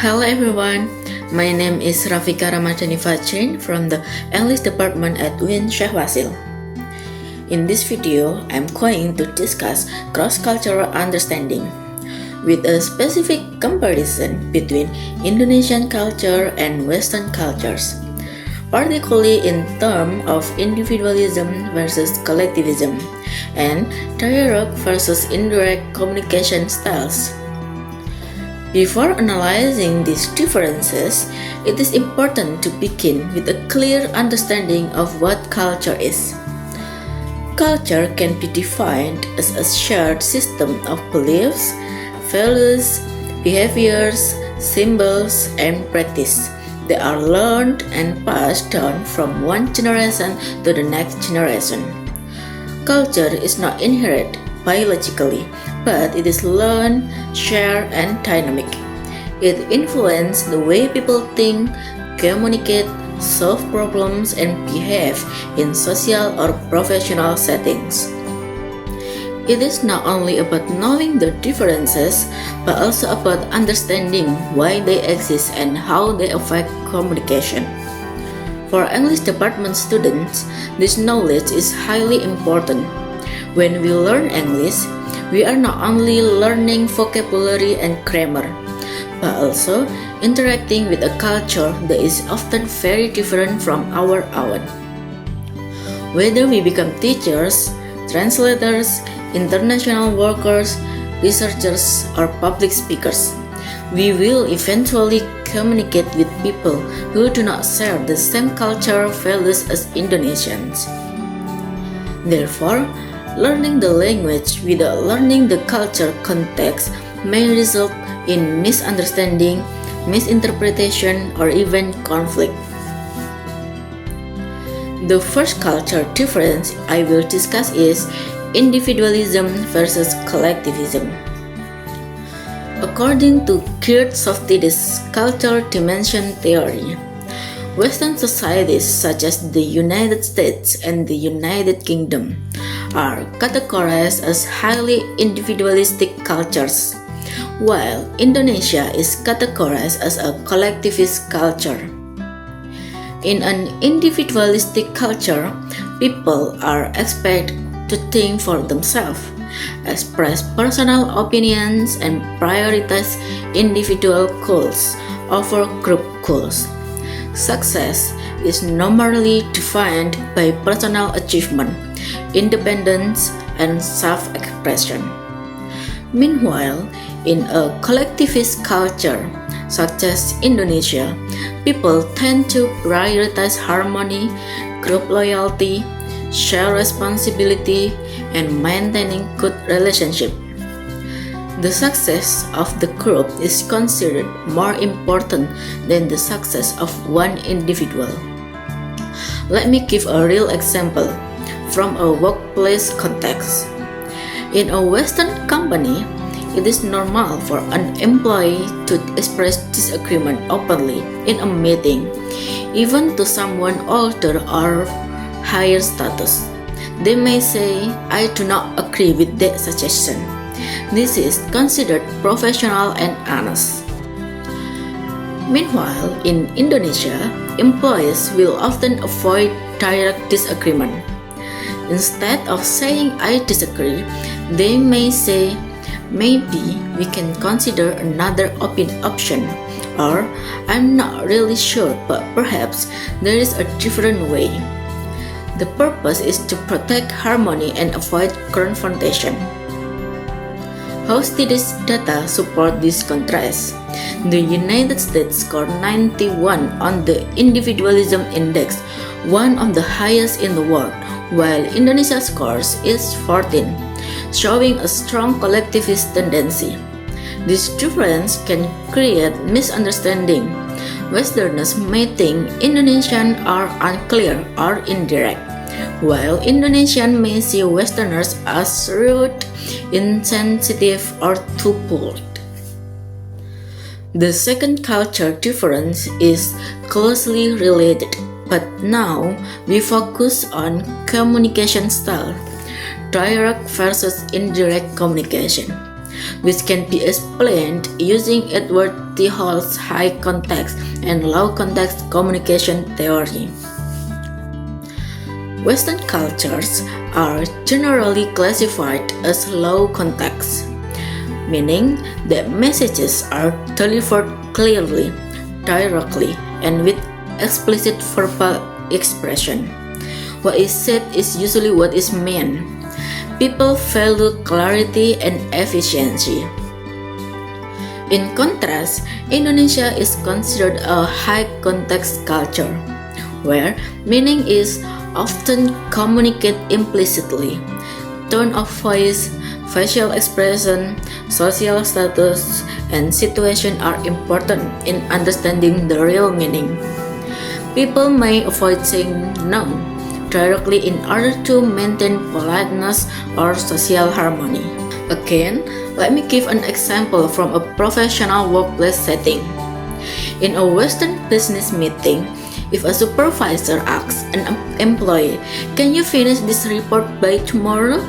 Hello everyone, my name is Rafika Ramadhani Fajrin from the English department at UIN Sheikh Wasil. In this video, I'm going to discuss cross-cultural understanding with a specific comparison between Indonesian culture and Western cultures, particularly in terms of individualism versus collectivism and direct versus indirect communication styles. Before analyzing these differences, it is important to begin with a clear understanding of what culture is. Culture can be defined as a shared system of beliefs, values, behaviors, symbols, and practice that are learned and passed down from one generation to the next generation. Culture is not inherent biologically, but it is learned, shared, and dynamic. It influences the way people think, communicate, solve problems, and behave in social or professional settings. It is not only about knowing the differences, but also about understanding why they exist and how they affect communication. For English department students, this knowledge is highly important. When we learn English, we are not only learning vocabulary and grammar, but also interacting with a culture that is often very different from our own. Whether we become teachers, translators, international workers, researchers, or public speakers, we will eventually communicate with people who do not share the same cultural values as Indonesians. Therefore, learning the language without learning the culture context may result in misunderstanding, misinterpretation, or even conflict. The first culture difference I will discuss is individualism versus collectivism. According to Geert Softidis' cultural dimension theory, Western societies such as the United States and the United Kingdom are categorized as highly individualistic cultures, while Indonesia is categorized as a collectivist culture. In an individualistic culture, people are expected to think for themselves, express personal opinions, and prioritize individual goals over group goals. Success is normally defined by personal achievement, independence, and self-expression. Meanwhile, in a collectivist culture, such as Indonesia, people tend to prioritize harmony, group loyalty, shared responsibility, and maintaining good relationships. The success of the group is considered more important than the success of one individual. Let me give a real example from a workplace context. In a Western company, it is normal for an employee to express disagreement openly in a meeting, even to someone older or higher status. They may say, "I do not agree with that suggestion." This is considered professional and honest. Meanwhile, in Indonesia, employees will often avoid direct disagreement. Instead of saying "I disagree," they may say, "Maybe we can consider another option," or "I'm not really sure, but perhaps there is a different way." The purpose is to protect harmony and avoid confrontation. Hostidis data support this contrast. The United States scored 91 on the Individualism Index, one of the highest in the world, while Indonesia's scores is 14, showing a strong collectivist tendency. This difference can create misunderstanding. Westerners may think Indonesians are unclear or indirect, while Indonesians may see Westerners as rude, insensitive, or too bold. The second culture difference is closely related, but now we focus on communication style, direct versus indirect communication. which can be explained using Edward T. Hall's high context and low context communication theory. Western cultures are generally classified as low context, meaning that messages are delivered clearly, directly, and with explicit verbal expression. What is said is usually what is meant. People value clarity and efficiency. In contrast, Indonesia is considered a high context culture, where meaning is often communicated implicitly. Tone of voice, facial expression, social status, and situation are important in understanding the real meaning. People may avoid saying no directly in order to maintain politeness or social harmony. Again, let me give an example from a professional workplace setting. In a Western business meeting, if a supervisor asks an employee, "Can you finish this report by tomorrow?"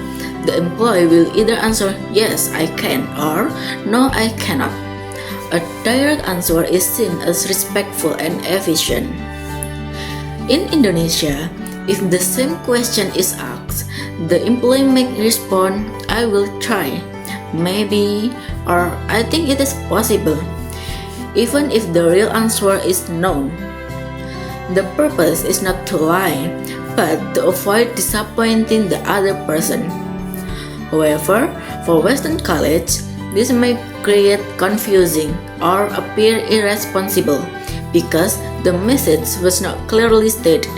the employee will either answer, "Yes, I can," or "No, I cannot." A direct answer is seen as respectful and efficient. In Indonesia, if the same question is asked, the employee may respond, "I will try," "maybe," or "I think it is possible," even if the real answer is no. The purpose is not to lie, but to avoid disappointing the other person. However, for Western colleagues, this may create confusing or appear irresponsible because the message was not clearly stated.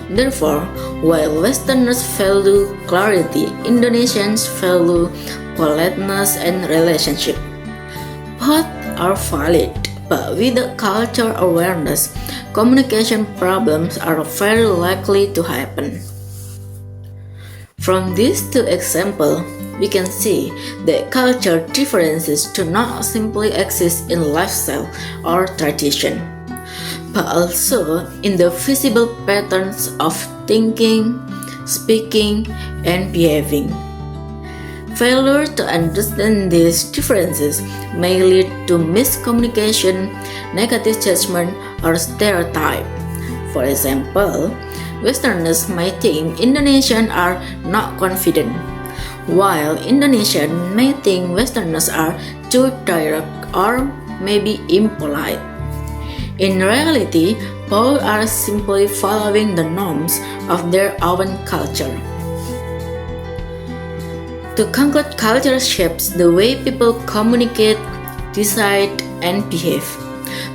Therefore, while Westerners value clarity, Indonesians value politeness and relationship. Both are valid, but without cultural awareness, communication problems are very likely to happen. From these two examples, we can see that culture differences do not simply exist in lifestyle or tradition, but also in the visible patterns of thinking, speaking, and behaving. Failure to understand these differences may lead to miscommunication, negative judgment, or stereotype. For example, Westerners may think Indonesians are not confident, while Indonesians may think Westerners are too direct or maybe impolite. In reality, both are simply following the norms of their own culture. To conclude, culture shapes the way people communicate, decide, and behave.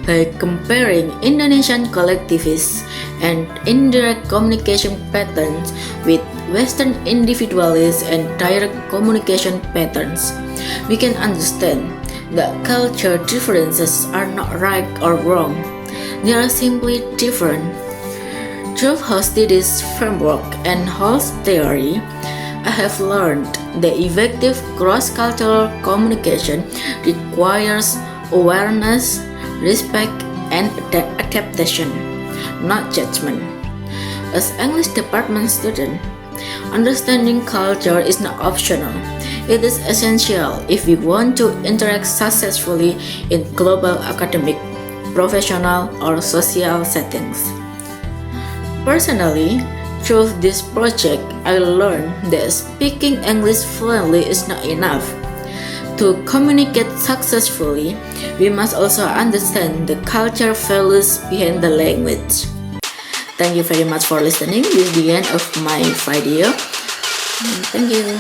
By comparing Indonesian collectivist and indirect communication patterns with Western individualist and direct communication patterns, we can understand that culture differences are not right or wrong. They are simply different. Through Hostiti's framework and Hall's theory, I have learned that effective cross-cultural communication requires awareness, respect, and adaptation, not judgment. As English department student, understanding culture is not optional. It is essential if we want to interact successfully in global academic, professional, or social settings. Personally, through this project, I learned that speaking English fluently is not enough. To communicate successfully, we must also understand the cultural values behind the language. Thank you very much for listening. This is the end of my video. Thank you.